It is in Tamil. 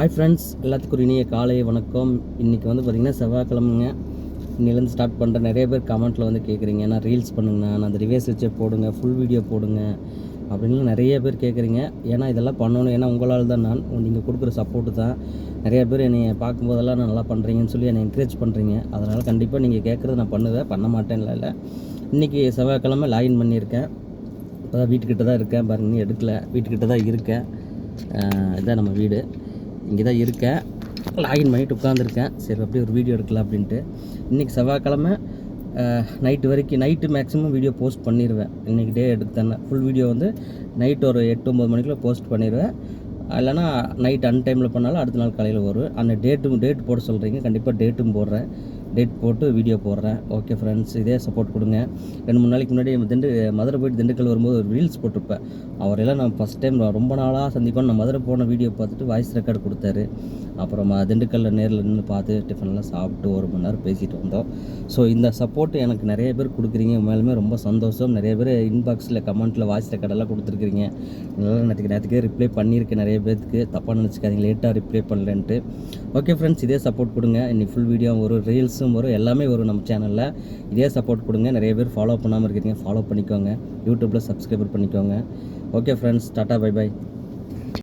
ஹாய் ஃப்ரெண்ட்ஸ், எல்லாத்துக்கும் ஒரு இனிய காலை வணக்கம். இன்றைக்கி வந்து பார்த்திங்கன்னா செவ்வாய்க்கிழமைங்க. இன்னிலேருந்து ஸ்டார்ட் பண்ணுற நிறைய பேர் கமெண்ட்டில் வந்து கேட்குறீங்க, நான் ரீல்ஸ் பண்ணுங்கண்ணா, நான் அந்த ரிவேஸ் வச்சே போடுங்க, ஃபுல் வீடியோ போடுங்க அப்படின்னு நிறைய பேர் கேட்குறீங்க. ஏன்னா இதெல்லாம் பண்ணணும், ஏன்னா உங்களால் தான் நான் நீங்கள் கொடுக்குற சப்போர்ட்டு தான். நிறைய பேர் என்னை பார்க்கும்போதெல்லாம் நான் நல்லா பண்ணுறீங்கன்னு சொல்லி என்னை என்கரேஜ் பண்ணுறீங்க. அதனால் கண்டிப்பாக நீங்கள் கேட்குறத நான் பண்ணுவேன், பண்ண மாட்டேன்ல. இல்லை, இன்றைக்கி செவ்வாய்க்கிழமை லாகின் பண்ணியிருக்கேன். இப்போ தான் வீட்டுக்கிட்ட தான் இருக்கேன், பாருங்க, நீ எடுக்கலை, வீட்டுக்கிட்ட தான் இருக்கேன். இதுதான் நம்ம வீடு, இங்கே தான் இருக்கேன். லாகின் பண்ணிவிட்டு உட்காந்துருக்கேன். சரி, அப்படியே ஒரு வீடியோ எடுக்கலாம் அப்படின்ட்டு. இன்றைக்கி செவ்வாய்க்கிழமை நைட்டு வரைக்கும், நைட்டு மேக்ஸிமம் வீடியோ போஸ்ட் பண்ணிடுவேன். இன்றைக்கி டே எடுத்தேன்னா ஃபுல் வீடியோ வந்து நைட்டு ஒரு 8-9 மணிக்குள்ளே போஸ்ட் பண்ணிடுவேன். இல்லைனா நைட் டைமில் பண்ணாலும் அடுத்த நாள் காலையில் வரும். அந்த டேட்டு போட சொல்கிறீங்க, கண்டிப்பாக டேட்டும் போடுறேன். டேட் போட்டு வீடியோ போடுறேன். ஓகே ஃப்ரெண்ட்ஸ், இதே சப்போர்ட் கொடுங்க. 2-3 நாளைக்கு முன்னாடி மதுரை போய்ட்டு திண்டுக்கல் வரும்போது ஒரு ரீல்ஸ் போட்டிருப்பேன். அவரெல்லாம் நான் ஃபஸ்ட் டைம் ரொம்ப நாளாக சந்திப்பேன். நான் மதுரை போன வீடியோ பார்த்துட்டு வாய்ஸ் ரெக்கார்டு கொடுத்தாரு. அப்புறம் திண்டுக்கல்லில் நேரில் நின்று பார்த்து டிஃபன்லாம் சாப்பிட்டு 1 மணி நேரம் பேசிகிட்டு வந்தோம். ஸோ இந்த சப்போர்ட் எனக்கு நிறைய பேர் கொடுக்குறீங்க, மேலுமே ரொம்ப சந்தோஷம். நிறைய பேர் இன்பாக்ஸில் கமெண்ட்டில் வாய்ஸ் ரெக்கார்டெல்லாம் கொடுத்துருக்குறீங்க. நல்லா நேற்றுக்கே ரிப்ளை பண்ணியிருக்கேன். நிறைய பேருக்கு தப்பாக நினச்சிக்காதீங்க, லேட்டாக ரிப்ளை பண்ணலன்ட்டு. ஓகே ஃப்ரெண்ட்ஸ், இதே சப்போர்ட் கொடுங்க. இன்னைக்கு ஃபுல் வீடியோ வரும், ரீல்ஸும் வரும், எல்லாமே வரும் நம்ம சேனலில். இதே சப்போர்ட் கொடுங்க. நிறைய பேர் ஃபாலோ பண்ணாமல் இருக்கிறீங்க, ஃபாலோ பண்ணிக்கோங்க. யூடியூப்பில் சப்ஸ்கிரைபர் பண்ணிக்கோங்க. Okay friends, tata, bye by.